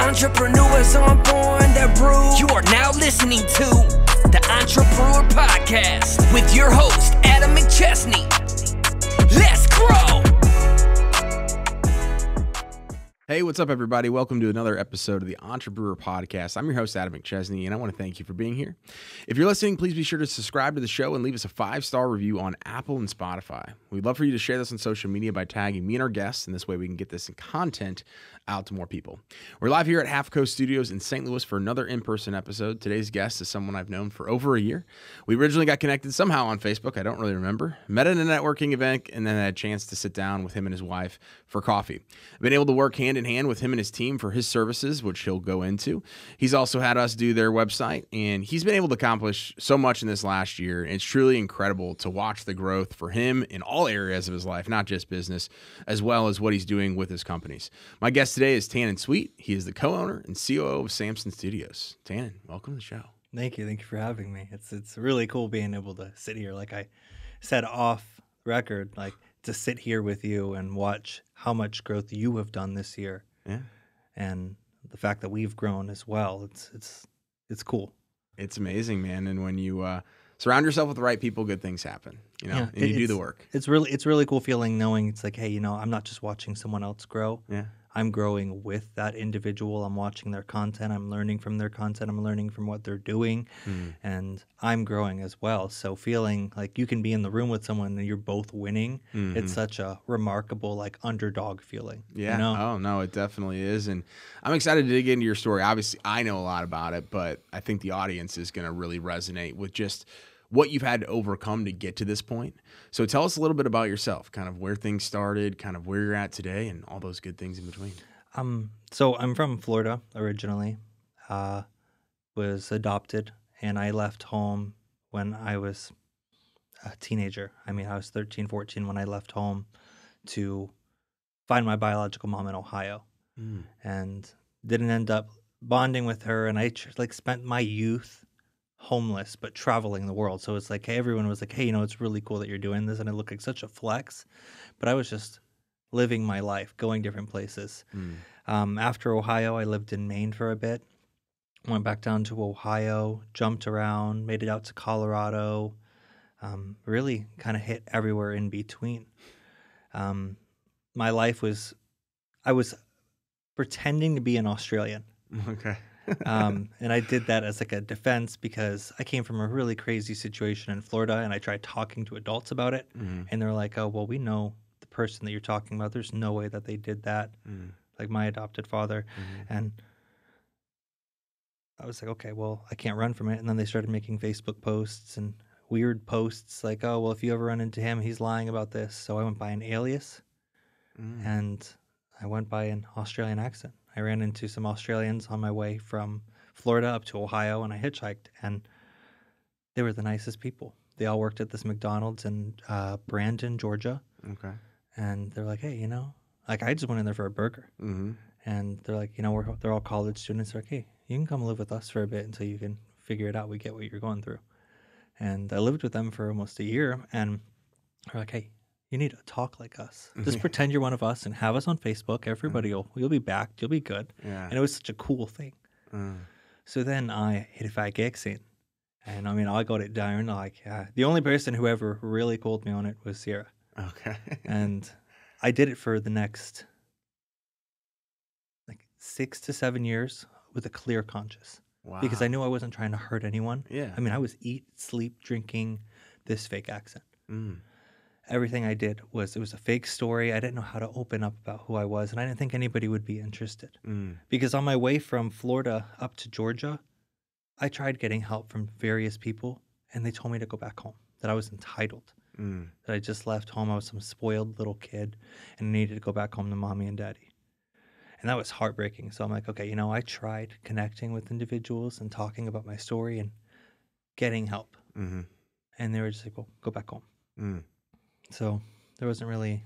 Entrepreneurs on born that brew. You are now listening to the Entrepreneur Podcast with your host, Adam McChesney. Let's grow! Hey, what's up, everybody? Welcome to another episode of the Entrepreneur Podcast. I'm your host, Adam McChesney, and I want to thank you for being here. If you're listening, please be sure to subscribe to the show and leave us a 5-star review on Apple and Spotify. We'd love for you to share this on social media by tagging me and our guests, and this way we can get this in content out to more people. We're live here at Half Coast Studios in St. Louis for another in-person episode. Today's guest is someone I've known for over a year. We originally got connected somehow on Facebook. I don't really remember. Met at a networking event, and then had a chance to sit down with him and his wife for coffee. I've been able to work hand in hand with him and his team for his services, which he'll go into. He's also had us do their website, and he's been able to accomplish so much in this last year. And it's truly incredible to watch the growth for him in all areas of his life, not just business, as well as what he's doing with his companies. My guest today is Tannon Sweet. He is the co-owner and COO of Samson Studios. Tannon, welcome to the show. Thank you for having me. It's really cool being able to sit here, like I said off record, like to sit here with you and watch how much growth you have done this year. Yeah. And the fact that we've grown as well, it's cool. It's amazing, man. And when you surround yourself with the right people, good things happen, and you do the work. It's really cool feeling knowing it's like, hey, I'm not just watching someone else grow. Yeah. I'm growing with that individual. I'm watching their content. I'm learning from their content. I'm learning from what they're doing. And I'm growing as well. So feeling like you can be in the room with someone and you're both winning, it's such a remarkable, like, underdog feeling. Yeah. Oh, no, it definitely is. And I'm excited to dig into your story. Obviously, I know a lot about it, but I think the audience is going to really resonate with just what you've had to overcome to get to this point. So tell us a little bit about yourself, kind of where things started, kind of where you're at today, and all those good things in between. So I'm from Florida originally, was adopted, and I left home when I was a teenager. I was 13, 14 when I left home to find my biological mom in Ohio, and didn't end up bonding with her. And I spent my youth homeless, but traveling the world. So it's like, hey, everyone was like, hey, it's really cool that you're doing this. And it looked like such a flex, but I was just living my life, going different places. After Ohio, I lived in Maine for a bit, went back down to Ohio, jumped around, made it out to Colorado, really kind of hit everywhere in between. My life I was pretending to be an Australian. Okay. And I did that as like a defense because I came from a really crazy situation in Florida, and I tried talking to adults about it, and they're like, oh, well, we know the person that you're talking about. There's no way that they did that, like my adopted father. And I was like, okay, well, I can't run from it. And then they started making Facebook posts and weird posts like, oh, well, if you ever run into him, he's lying about this. So I went by an alias, and I went by an Australian accent. I ran into some Australians on my way from Florida up to Ohio, and I hitchhiked, and they were the nicest people. They all worked at this McDonald's in Brandon, Georgia. Okay. And they're like, hey, like I just went in there for a burger. And they're like, they're all college students. They're like, hey, you can come live with us for a bit until you can figure it out. We get what you're going through. And I lived with them for almost a year, and they're like, hey, you need to talk like us. Just pretend you're one of us and have us on Facebook. Everybody you'll be backed. You'll be good. Yeah. And it was such a cool thing. So then I hit a fat gig scene. And I got it down. Like, the only person who ever really called me on it was Sierra. Okay. And I did it for the next 6 to 7 years with a clear conscience. Wow. Because I knew I wasn't trying to hurt anyone. Yeah. I was eat, sleep, drinking this fake accent. Everything I did it was a fake story. I didn't know how to open up about who I was, and I didn't think anybody would be interested. Because on my way from Florida up to Georgia, I tried getting help from various people, and they told me to go back home, that I was entitled, that I just left home. I was some spoiled little kid, and I needed to go back home to mommy and daddy. And that was heartbreaking. So I'm like, okay, I tried connecting with individuals and talking about my story and getting help. And they were just like, well, go back home. So there wasn't really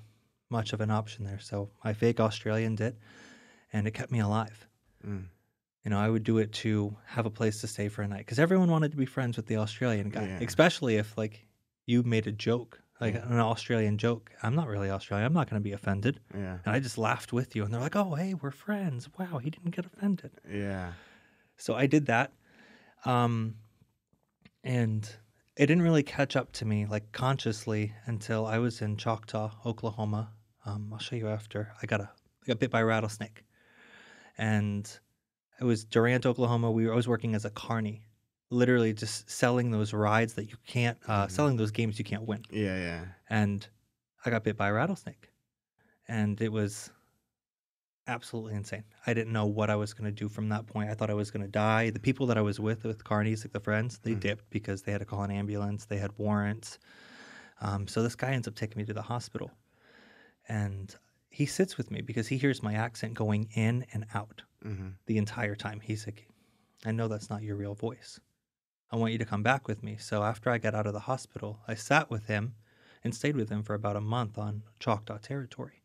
much of an option there. So I fake Australianed it, and it kept me alive. I would do it to have a place to stay for a night because everyone wanted to be friends with the Australian guy, especially if you made a joke like an Australian joke. I'm not really Australian. I'm not going to be offended. Yeah. And I just laughed with you. And they're like, oh, hey, we're friends. Wow, he didn't get offended. Yeah. So I did that. And it didn't really catch up to me like consciously until I was in Choctaw, Oklahoma. I'll show you after. I got bit by a rattlesnake. And it was Durant, Oklahoma. I was working as a carny, literally just selling those rides that you can't, selling those games you can't win. Yeah, yeah. And I got bit by a rattlesnake. And it was absolutely insane. I didn't know what I was going to do from that point. I thought I was going to die. The people that I was with carnies, like the friends, they dipped because they had to call an ambulance. They had warrants. So this guy ends up taking me to the hospital. And he sits with me because he hears my accent going in and out the entire time. He's like, I know that's not your real voice. I want you to come back with me. So after I got out of the hospital, I sat with him and stayed with him for about a month on Choctaw territory.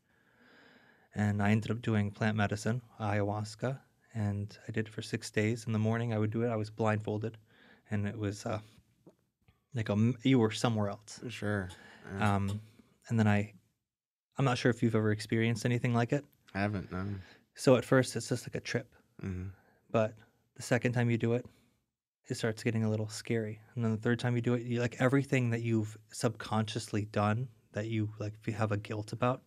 And I ended up doing plant medicine, ayahuasca, and I did it for 6 days. In the morning, I would do it. I was blindfolded, and it was like you were somewhere else. Sure. And then I'm not sure if you've ever experienced anything like it. I haven't, no. So at first, it's just like a trip. But the second time you do it, it starts getting a little scary. And then the third time you do it, you like everything that you've subconsciously done that you like if you have a guilt about,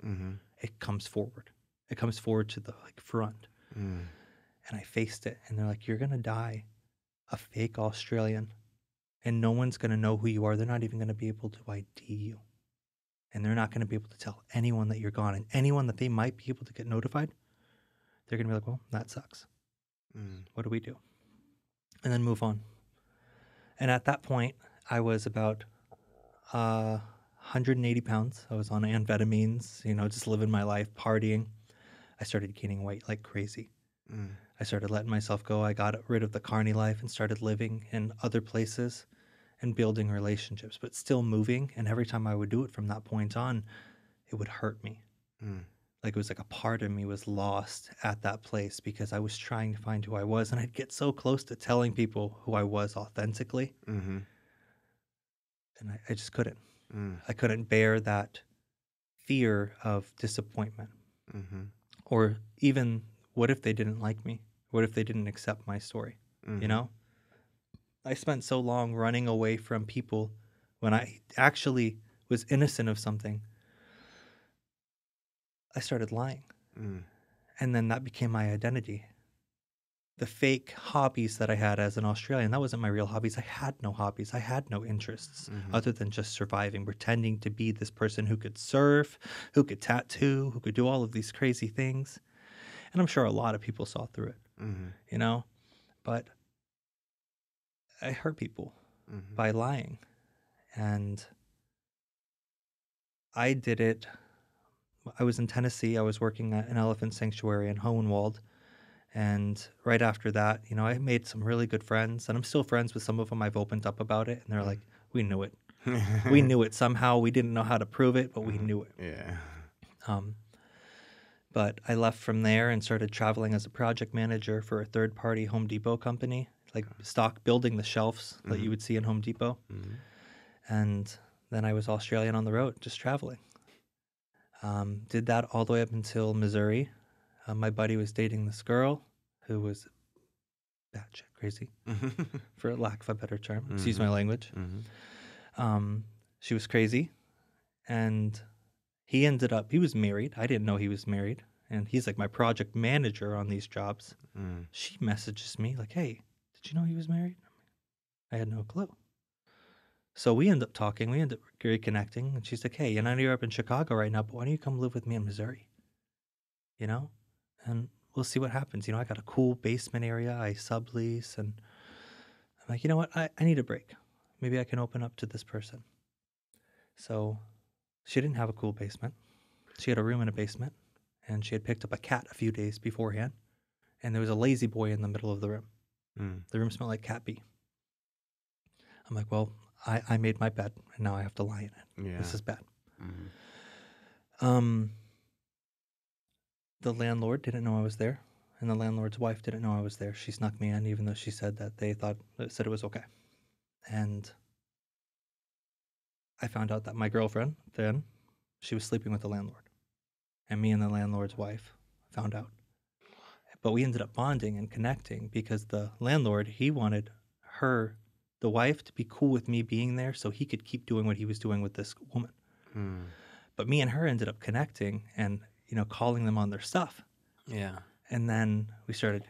it comes forward. It comes forward to the like front. And I faced it. And they're like, you're going to die a fake Australian. And no one's going to know who you are. They're not even going to be able to ID you. And they're not going to be able to tell anyone that you're gone. And anyone that they might be able to get notified, they're going to be like, well, that sucks. What do we do? And then move on. And at that point, I was about 180 pounds. I was on amphetamines, just living my life, partying. I started gaining weight like crazy. I started letting myself go. I got rid of the carny life and started living in other places and building relationships, but still moving. And every time I would do it from that point on, it would hurt me. Like it was like a part of me was lost at that place because I was trying to find who I was. And I'd get so close to telling people who I was authentically. And I just couldn't. I couldn't bear that fear of disappointment. Or even, what if they didn't like me? What if they didn't accept my story? I spent so long running away from people when I actually was innocent of something. I started lying. And then that became my identity. The fake hobbies that I had as an Australian, that wasn't my real hobbies. I had no hobbies. I had no interests other than just surviving, pretending to be this person who could surf, who could tattoo, who could do all of these crazy things. And I'm sure a lot of people saw through it, But I hurt people by lying. And I did it. I was in Tennessee. I was working at an elephant sanctuary in Hohenwald. And right after that, I made some really good friends. And I'm still friends with some of them. I've opened up about it. And they're like, we knew it. We knew it somehow. We didn't know how to prove it, but we knew it. Yeah. But I left from there and started traveling as a project manager for a third-party Home Depot company, like stock building the shelves that you would see in Home Depot. And then I was Australian on the road, just traveling. Did that all the way up until Missouri. My buddy was dating this girl who was batshit crazy, for lack of a better term. Excuse my language. She was crazy, and he was married. I didn't know he was married, and he's like my project manager on these jobs. She messages me like, hey, did you know he was married? I had no clue. So we end up talking. We end up reconnecting, and she's like, hey, I know you're up in Chicago right now, but why don't you come live with me in Missouri? And we'll see what happens. I got a cool basement area. I sublease, and I'm like, you know what? I need a break. Maybe I can open up to this person. So she didn't have a cool basement. She had a room in a basement, and she had picked up a cat a few days beforehand, and there was a lazy boy in the middle of the room. The room smelled like cat pee. I'm like, well, I made my bed, and now I have to lie in it. This is bad. The landlord didn't know I was there, and the landlord's wife didn't know I was there. She snuck me in, even though she said that said it was okay. And I found out that my girlfriend then, she was sleeping with the landlord. And me and the landlord's wife found out. But we ended up bonding and connecting because the landlord, he wanted her, the wife, to be cool with me being there so he could keep doing what he was doing with this woman. But me and her ended up connecting and, calling them on their stuff. Yeah. And then we started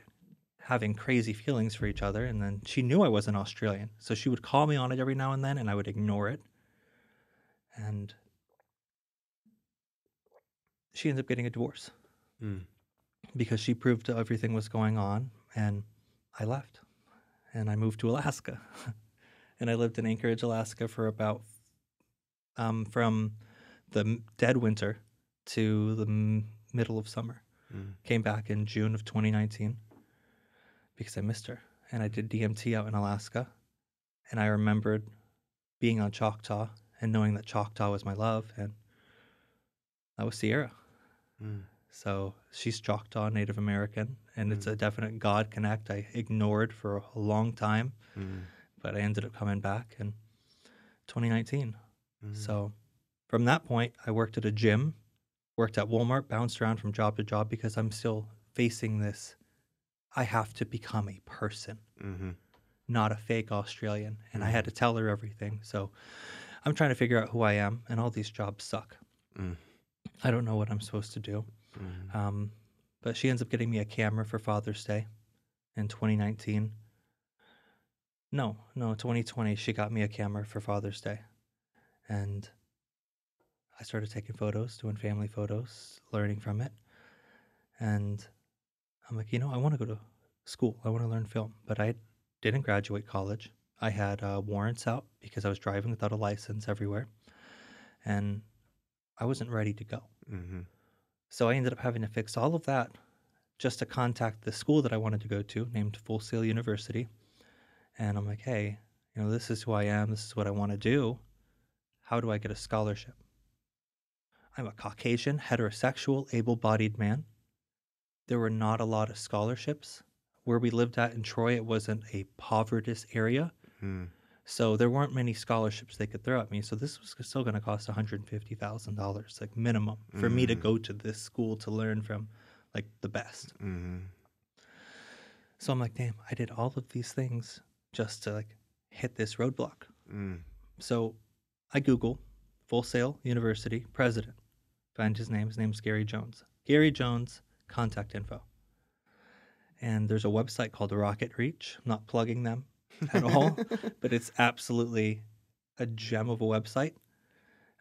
having crazy feelings for each other. And then she knew I wasn't Australian. So she would call me on it every now and then, and I would ignore it. And she ended up getting a divorce because she proved everything was going on. And I left. And I moved to Alaska. And I lived in Anchorage, Alaska for about from the dead winter to the middle of summer. Came back in June of 2019 because I missed her. And I did DMT out in Alaska. And I remembered being on Choctaw and knowing that Choctaw was my love. And that was Sierra. So she's Choctaw, Native American. And it's a definite God connect I ignored for a long time. But I ended up coming back in 2019. So from that point, I worked at a gym, worked at Walmart, bounced around from job to job because I'm still facing this. I have to become a person, not a fake Australian. And I had to tell her everything. So I'm trying to figure out who I am, and all these jobs suck. I don't know what I'm supposed to do. But she ends up getting me a camera for Father's Day in 2019. No, 2020, she got me a camera for Father's Day. And I started taking photos, doing family photos, learning from it. And I'm like, I want to go to school. I want to learn film. But I didn't graduate college. I had warrants out because I was driving without a license everywhere. And I wasn't ready to go. So I ended up having to fix all of that just to contact the school that I wanted to go to, named Full Sail University. And I'm like, hey, this is who I am. This is what I want to do. How do I get a scholarship? I'm a Caucasian, heterosexual, able-bodied man. There were not a lot of scholarships. Where we lived at in Troy, it wasn't a povertous area. So there weren't many scholarships they could throw at me. So this was still going to cost $150,000, like minimum, for me to go to this school to learn from, like, the best. So I'm like, damn, I did all of these things just to, like, hit this roadblock. So I Google Full Sail University president. Find his name. His name's Gary Jones. Gary Jones, contact info. And there's a website called Rocket Reach. I'm not plugging them at all, but it's absolutely a gem of a website.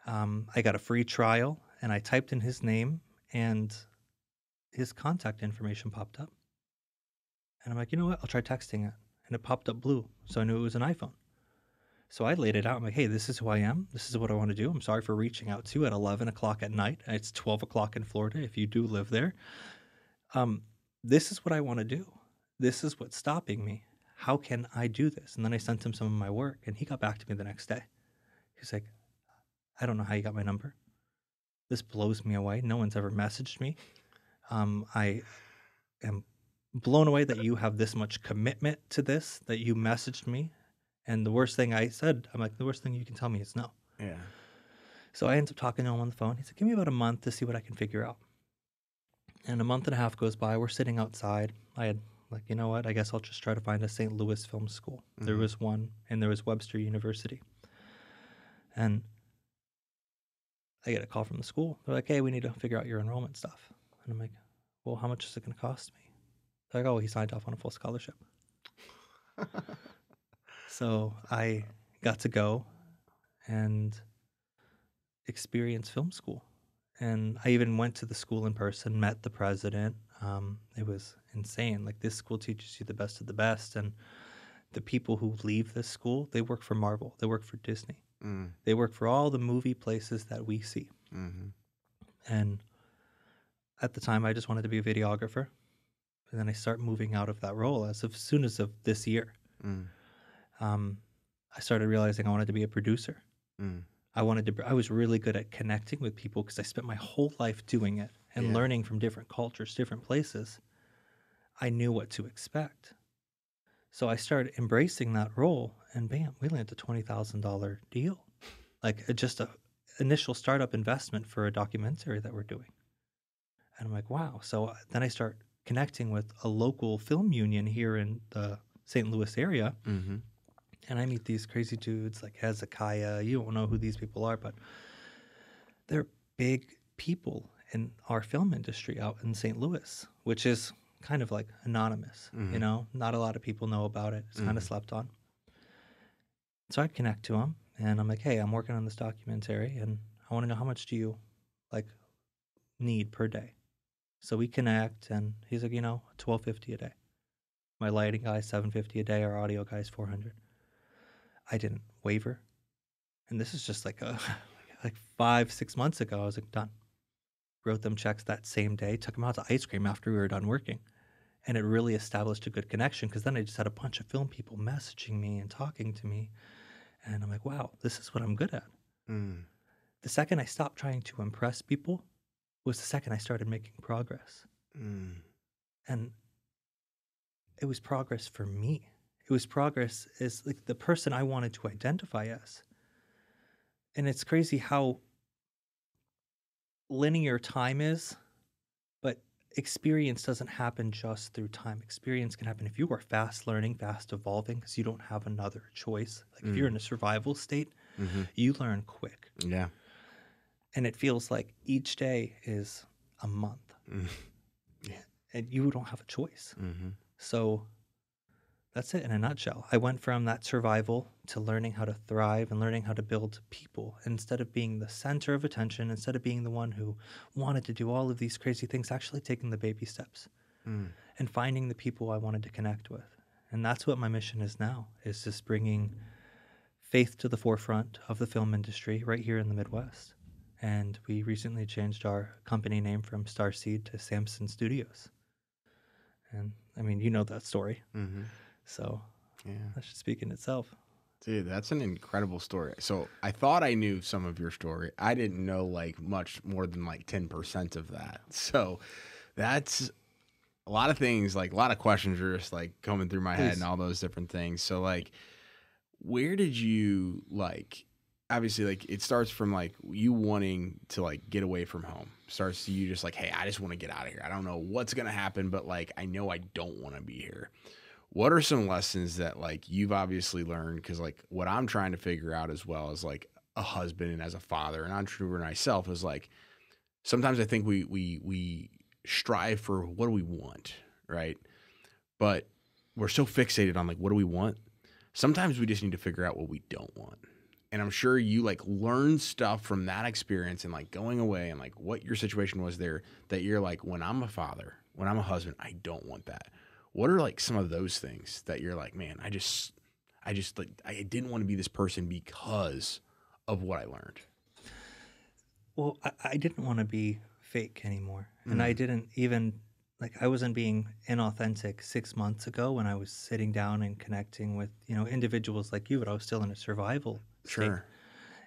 I got a free trial, and I typed in his name, and his contact information popped up. And I'm like, you know what? I'll try texting it. And it popped up blue, so I knew it was an iPhone. So I laid it out. I'm like, hey, this is who I am. This is what I want to do. I'm sorry for reaching out to you at 11 o'clock at night. It's 12 o'clock in Florida if you do live there. This is what I want to do. This is what's stopping me. How can I do this? And then I sent him some of my work, and he got back to me the next day. He's like, I don't know how you got my number. This blows me away. No one's ever messaged me. I am blown away that you have this much commitment to this, that you messaged me. And the worst thing I said, I'm like, the worst thing you can tell me is no. Yeah. So I ended up talking to him on the phone. He said, give me about a month to see what I can figure out. And a month and a half goes by. We're sitting outside. I had, like, you know what? I guess I'll just try to find a St. Louis film school. There was one, and there was Webster University. And I get a call from the school. They're like, hey, we need to figure out your enrollment stuff. And I'm like, well, how much is it going to cost me? They're like, oh, he signed off on a full scholarship. So I got to go and experience film school. And I even went to the school in person, met the president. It was insane. Like, this school teaches you the best of the best. And the people who leave this school, they work for Marvel. They work for Disney. They work for all the movie places that we see. And at the time, I just wanted to be a videographer. And then I start moving out of that role as soon as of this year. I started realizing I wanted to be a producer. I was really good at connecting with people because I spent my whole life doing it and learning from different cultures, different places. I knew what to expect. So I started embracing that role, and bam, we landed a $20,000 deal. like just a initial startup investment for a documentary that we're doing. And I'm like, wow. So then I start connecting with a local film union here in the St. Louis area. Mm-hmm. And I meet these crazy dudes like Hezekiah. You don't know who these people are, but they're big people in our film industry out in St. Louis, which is kind of like anonymous, you know? Not a lot of people know about it. It's kind of slept on. So I connect to him, and I'm like, hey, I'm working on this documentary, and I want to know how much do you, like, need per day? So we connect, and he's like, $12.50 a day. My lighting guy, $750 a day. Our audio guy's $400. I didn't waver. And this is just like 5-6 months ago. I was like, done. Wrote them checks that same day, took them out to ice cream after we were done working. And it really established a good connection, because then I just had a bunch of film people messaging me and talking to me. And I'm like, wow, this is what I'm good at. The second I stopped trying to impress people was the second I started making progress. And it was progress for me. It was progress as like the person I wanted to identify as. And it's crazy how linear time is, but experience doesn't happen just through time. Experience can happen if you are fast learning, fast evolving, because you don't have another choice. Like if you're in a survival state, you learn quick. Yeah. And it feels like each day is a month. And you don't have a choice. So that's it in a nutshell. I went from that survival to learning how to thrive and learning how to build people. Instead of being the center of attention, instead of being the one who wanted to do all of these crazy things, actually taking the baby steps and finding the people I wanted to connect with. And that's what my mission is now, is just bringing faith to the forefront of the film industry right here in the Midwest. And we recently changed our company name from Starseed to Samson Studios. And I mean, you know that story. So Yeah. that should speak in itself. Dude, that's an incredible story. So I thought I knew some of your story. I didn't know like much more than like 10% of that. So that's a lot of things, like a lot of questions are just like coming through my head and all those different things. So like, where did you like, obviously like it starts from like you wanting to like get away from home. Starts to you just like, hey, I just want to get out of here. I don't know what's going to happen, but like, I know I don't want to be here. What are some lessons that like you've obviously learned? Cause like what I'm trying to figure out as well as like a husband and as a father, an entrepreneur myself, is like, sometimes I think we strive for what do we want, right? But we're so fixated on like, what do we want? Sometimes we just need to figure out what we don't want. And I'm sure you like learned stuff from that experience and like going away and like what your situation was there that you're like, when I'm a father, when I'm a husband, I don't want that. What are like some of those things that you're like, man, I just like, I didn't want to be this person because of what I learned? Well, I didn't want to be fake anymore. And I didn't even, like, I wasn't being inauthentic 6 months ago when I was sitting down and connecting with, individuals like you, but I was still in a survival state. Sure.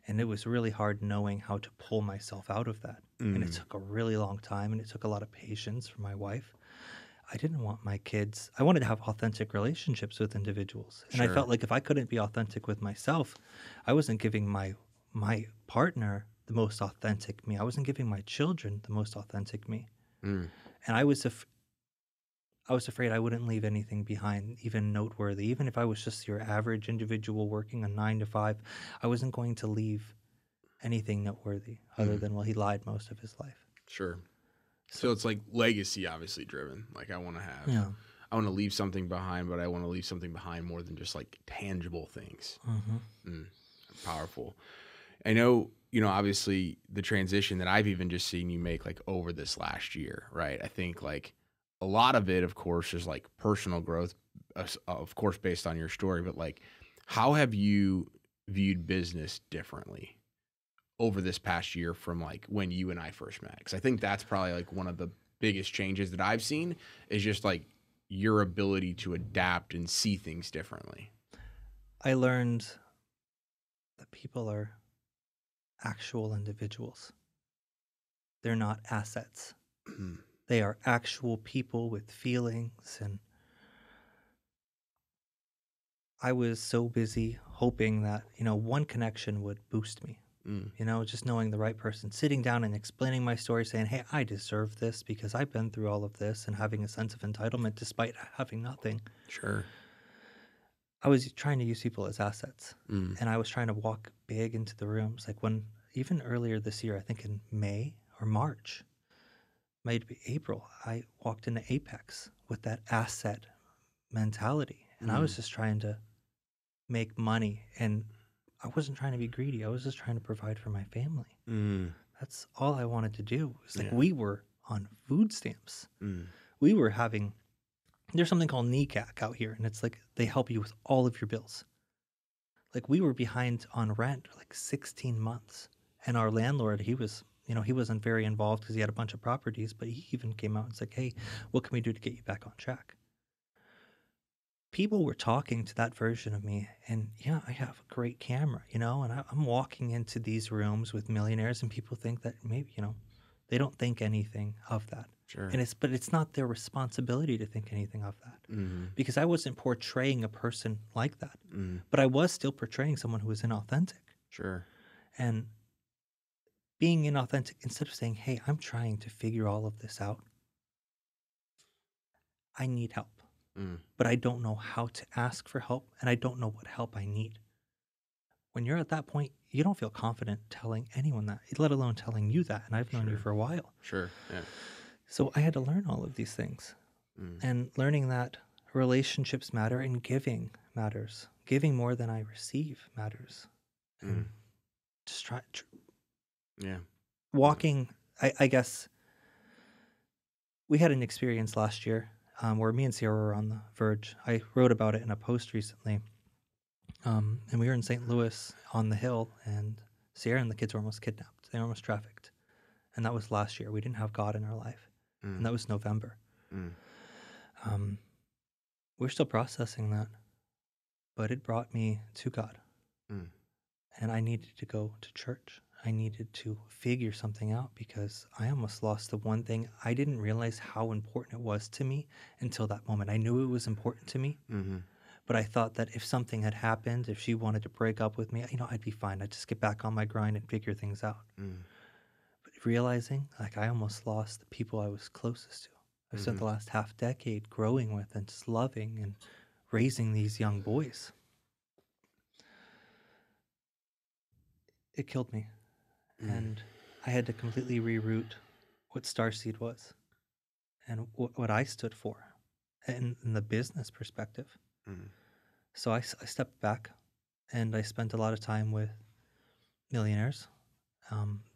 And it was really hard knowing how to pull myself out of that. And it took a really long time, and it took a lot of patience from my wife. I didn't want my kids. I wanted to have authentic relationships with individuals. And I felt like if I couldn't be authentic with myself, I wasn't giving my partner the most authentic me. I wasn't giving my children the most authentic me. And I was afraid I wouldn't leave anything behind, even noteworthy. Even if I was just your average individual working a 9 to 5, I wasn't going to leave anything noteworthy other than, well, he lied most of his life. Sure. So it's like legacy, obviously driven. Like I want to have, I want to leave something behind, but I want to leave something behind more than just like tangible things. Powerful. I know, obviously the transition that I've even just seen you make like over this last year, right? I think like a lot of it, of course, is like personal growth, of course, based on your story, but like, how have you viewed business differently over this past year from like when you and I first met? Because I think that's probably like one of the biggest changes that I've seen is just like your ability to adapt and see things differently. I learned that people are actual individuals. They're not assets. They are actual people with feelings. And I was so busy hoping that, one connection would boost me. You know, just knowing the right person, sitting down and explaining my story, saying, hey, I deserve this because I've been through all of this, and having a sense of entitlement despite having nothing. Sure. I was trying to use people as assets, and I was trying to walk big into the rooms. Like when, even earlier this year, I think in May or March, maybe April, I walked into Apex with that asset mentality, and I was just trying to make money, and I wasn't trying to be greedy. I was just trying to provide for my family. That's all I wanted to do. It's like we were on food stamps. We were having, there's something called NECAC out here, and it's like they help you with all of your bills. Like we were behind on rent like 16 months. And our landlord, he was, you know, he wasn't very involved because he had a bunch of properties, but he even came out and said, hey, what can we do to get you back on track? People were talking to that version of me, and yeah, I have a great camera, you know, and I'm walking into these rooms with millionaires, and people think that maybe, you know, they don't think anything of that. Sure. And it's not their responsibility to think anything of that, because I wasn't portraying a person like that, but I was still portraying someone who was inauthentic. Sure. And being inauthentic, instead of saying, hey, I'm trying to figure all of this out, I need help. But I don't know how to ask for help, and I don't know what help I need. When you're at that point, you don't feel confident telling anyone that, let alone telling you that. And I've known you for a while. Sure. Yeah. So I had to learn all of these things. And learning that relationships matter and giving matters. Giving more than I receive matters. And just walking, I guess, we had an experience last year where me and Sierra were on the verge. I wrote about it in a post recently. And we were in St. Louis on the hill, and Sierra and the kids were almost kidnapped. They were almost trafficked. And that was last year. We didn't have God in our life. And that was November. We're still processing that. But it brought me to God. And I needed to go to church. I needed to figure something out because I almost lost the one thing. I didn't realize how important it was to me until that moment. I knew it was important to me, but I thought that if something had happened, if she wanted to break up with me, you know, I'd be fine. I'd just get back on my grind and figure things out. But realizing, like, I almost lost the people I was closest to. I spent the last half decade growing with and just loving and raising these young boys. It killed me. And I had to completely reroute what Starseed was and what I stood for in the business perspective. So I stepped back, and I spent a lot of time with millionaires,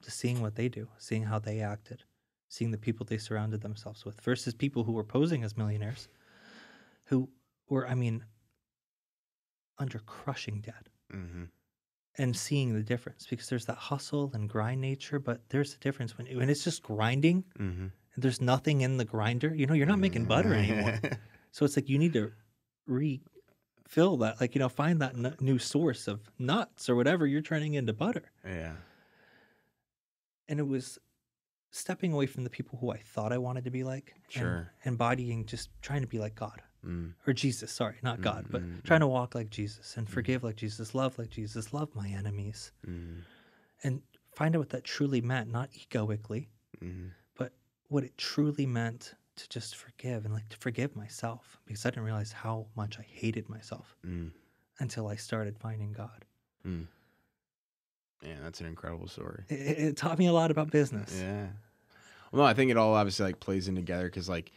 just seeing what they do, seeing how they acted, seeing the people they surrounded themselves with versus people who were posing as millionaires who were, I mean, under crushing debt. And seeing the difference, because there's that hustle and grind nature, but there's a difference when it's just grinding and there's nothing in the grinder. You know, you're not making butter anymore. So it's like you need to refill that, like, you know, find that new source of nuts or whatever you're turning into butter. Yeah. And it was stepping away from the people who I thought I wanted to be like, and embodying, just trying to be like God. Or Jesus, sorry, not God, but trying to walk like Jesus and forgive like Jesus, love my enemies. And find out what that truly meant, not egoically, but what it truly meant to just forgive and like to forgive myself, because I didn't realize how much I hated myself until I started finding God. Yeah, that's an incredible story. It taught me a lot about business. Yeah. Well, no, I think it all obviously like plays in together because like,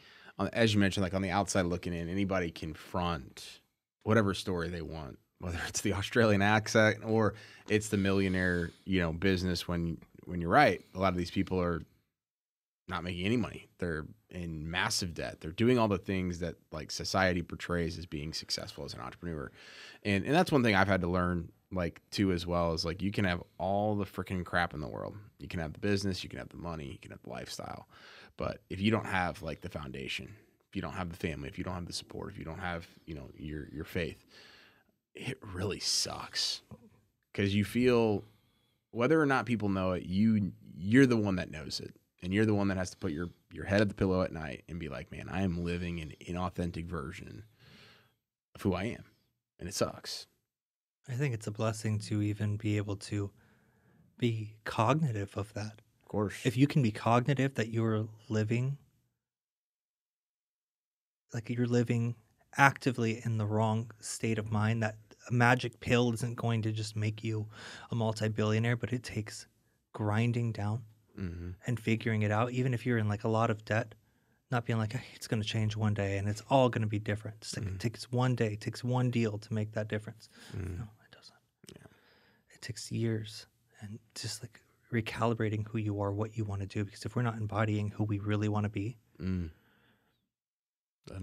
as you mentioned, like on the outside looking in, anybody can front whatever story they want, whether it's the Australian accent or it's the millionaire, you know, business. When you're right, a lot of these people are not making any money. They're in massive debt. They're doing all the things that like society portrays as being successful as an entrepreneur. And that's one thing I've had to learn like too as well, is like you can have all the freaking crap in the world. You can have the business, you can have the money, you can have the lifestyle. But if you don't have like the foundation, if you don't have the family, if you don't have the support, if you don't have, you know, your faith, it really sucks. Because you feel, whether or not people know it, you're the one that knows it. And you're the one that has to put your head at the pillow at night and be like, man, I am living an inauthentic version of who I am. And it sucks. I think it's a blessing to even be able to be cognitive of that. Of course. If you can be cognitive that you're living actively in the wrong state of mind, that a magic pill isn't going to just make you a multi-billionaire, but it takes grinding down and figuring it out. Even if you're in like a lot of debt, not being like, hey, it's going to change one day and it's all going to be different. It's like it takes one day, it takes one deal to make that difference. No, it doesn't. Yeah. It takes years, and just like recalibrating who you are, what you want to do. Because if we're not embodying who we really want to be, doesn't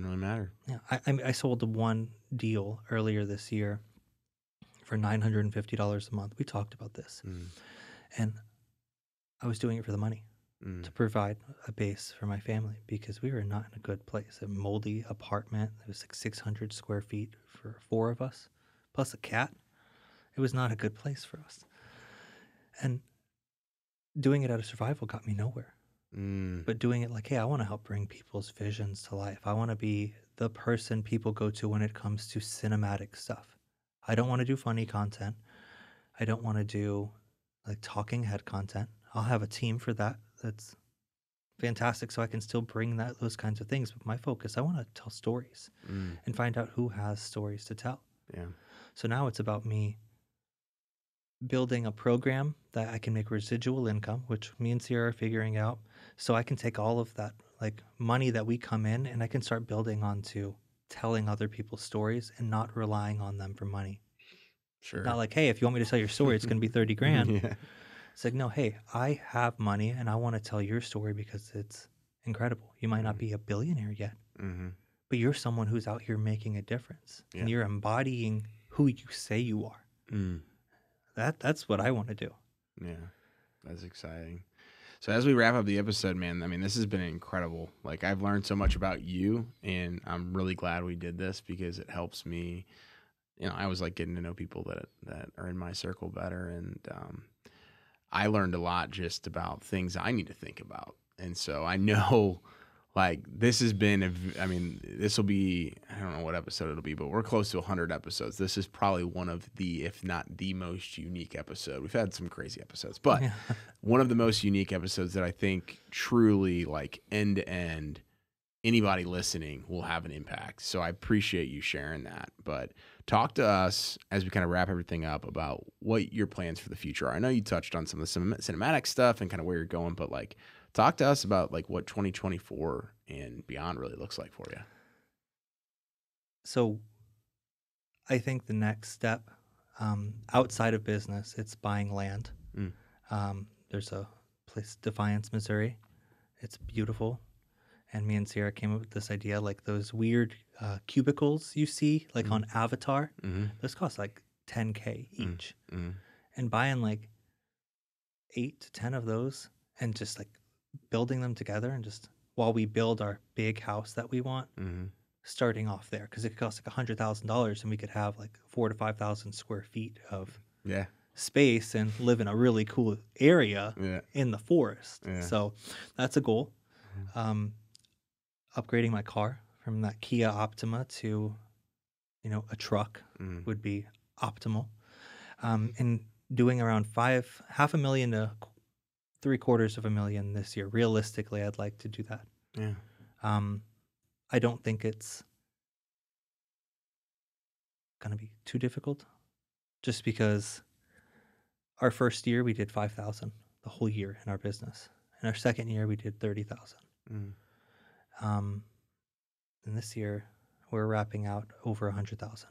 really matter. Yeah, I sold one deal earlier this year for $950 a month. We talked about this, and I was doing it for the money, to provide a base for my family, because we were not in a good place. A moldy apartment. It was like 600 square feet for 4 of us, plus a cat. It was not a good place for us. And doing it out of survival got me nowhere. But doing it like, hey, I want to help bring people's visions to life. I want to be the person people go to when it comes to cinematic stuff. I don't want to do funny content. I don't want to do like talking head content. I'll have a team for that. That's fantastic, so I can still bring those kinds of things. But my focus, I want to tell stories and find out who has stories to tell. Yeah. So now it's about me building a program that I can make residual income, which me and Sierra are figuring out. So I can take all of that like money that we come in, and I can start building onto telling other people's stories and not relying on them for money. Sure. Not like, hey, if you want me to tell your story, it's going to be 30 grand. Yeah. It's like, no, hey, I have money and I want to tell your story because it's incredible. You might not be a billionaire yet, but you're someone who's out here making a difference, and you're embodying who you say you are. That's what I want to do. Yeah, that's exciting. So as we wrap up the episode, man, I mean, this has been incredible. Like, I've learned so much about you, and I'm really glad we did this because it helps me. You know, I was like getting to know people that are in my circle better, and I learned a lot just about things I need to think about. And so I know, like, this has been, this will be, I don't know what episode it'll be, but we're close to 100 episodes. This is probably one of the, if not the most unique episode. We've had some crazy episodes, but one of the most unique episodes that I think truly, like, end to end, anybody listening will have an impact. So I appreciate you sharing that. But talk to us as we kind of wrap everything up about what your plans for the future are. I know you touched on some of the cinematic stuff and kind of where you're going, but like, talk to us about like what 2024 and beyond really looks like for you. So I think the next step outside of business, it's buying land. There's a place, Defiance, Missouri. It's beautiful. And me and Sierra came up with this idea, like those weird cubicles you see like on Avatar. Those cost like $10K each. And buying like 8 to 10 of those and just like building them together, and just while we build our big house that we want, starting off there, because it costs like $100,000 and we could have like 4,000 to 5,000 square feet of space and live in a really cool area in the forest. So that's a goal. Upgrading my car from that Kia Optima to, a truck would be optimal. And doing around $500,000 to $750,000 this year. Realistically, I'd like to do that. I don't think it's gonna be too difficult, just because our first year we did 5,000 the whole year in our business, and our second year we did 30,000. And this year we're wrapping out over 100,000.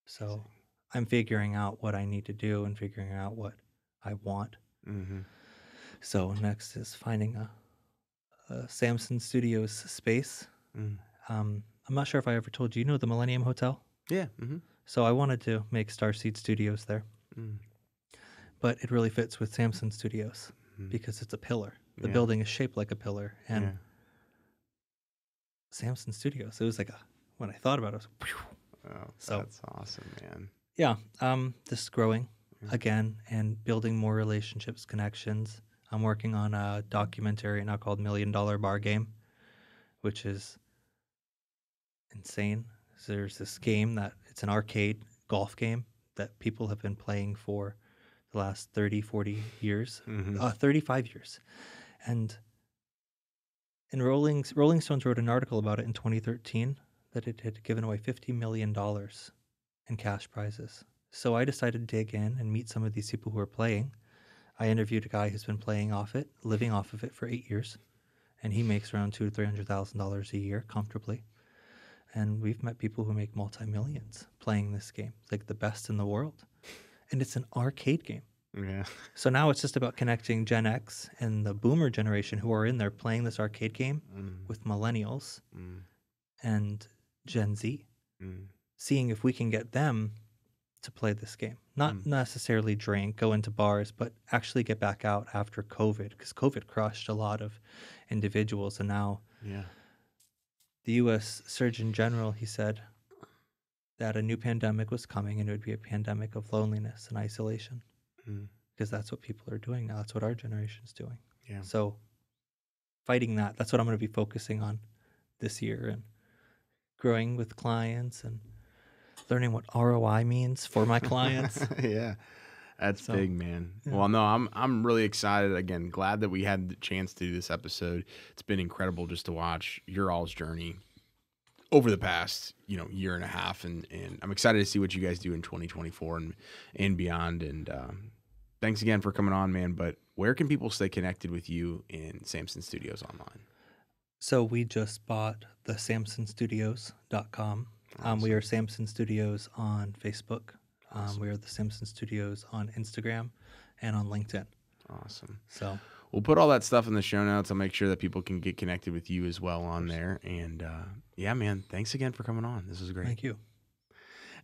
So I'm figuring out what I need to do and figuring out what I want. So next is finding a Samson Studios space. I'm not sure if I ever told you, you know the Millennium Hotel? Yeah. So I wanted to make Starseed Studios there. But it really fits with Samson Studios because it's a pillar. The building is shaped like a pillar. And Samson Studios, it was like when I thought about it, I was so that's awesome, man. Yeah. Just growing again and building more relationships, connections. I'm working on a documentary now called $1 Million Bar Game, which is insane. There's this game that it's an arcade golf game that people have been playing for the last 30, 40 years, 35 years. And Rolling Stones wrote an article about it in 2013 that it had given away $50 million in cash prizes. So I decided to dig in and meet some of these people who are playing. I interviewed a guy who's been playing off it, living off of it for 8 years, and he makes around $200,000 to $300,000 a year comfortably. And we've met people who make multi-millions playing this game. It's like the best in the world. And it's an arcade game. Yeah. So now it's just about connecting Gen X and the boomer generation who are in there playing this arcade game with millennials and Gen Z, seeing if we can get them to play this game. Not necessarily drink, go into bars, but actually get back out after COVID, because COVID crushed a lot of individuals. And now the U.S. Surgeon General, he said that a new pandemic was coming, and it would be a pandemic of loneliness and isolation. Because that's what people are doing now. That's what our generation's doing. Yeah. So fighting that, that's what I'm going to be focusing on this year, and growing with clients and learning what ROI means for my clients. Yeah. That's big, man. Yeah. Well, no, I'm really excited. Again, glad that we had the chance to do this episode. It's been incredible just to watch your all's journey over the past, year and a half, and I'm excited to see what you guys do in 2024 and beyond. And thanks again for coming on, man. But where can people stay connected with you in Samson Studios online? So we just bought the samsonstudios.com. Awesome. We are Samson Studios on Facebook. Awesome. We are the Samson Studios on Instagram and on LinkedIn. Awesome. So we'll put all that stuff in the show notes. I'll make sure that people can get connected with you as well on there. And yeah, man, thanks again for coming on. This was great. Thank you.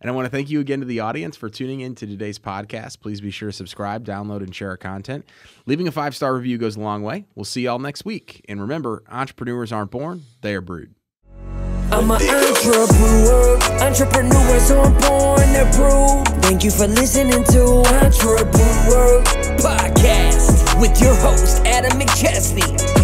And I want to thank you again to the audience for tuning in to today's podcast. Please be sure to subscribe, download, and share our content. Leaving a 5-star review goes a long way. We'll see y'all next week. And remember, entrepreneurs aren't born, they are brewed. I'm an entrepreneur. Entrepreneurs aren't born, they're brewed. Thank you for listening to Entrepreneur Podcast with your host, Adam McChesney.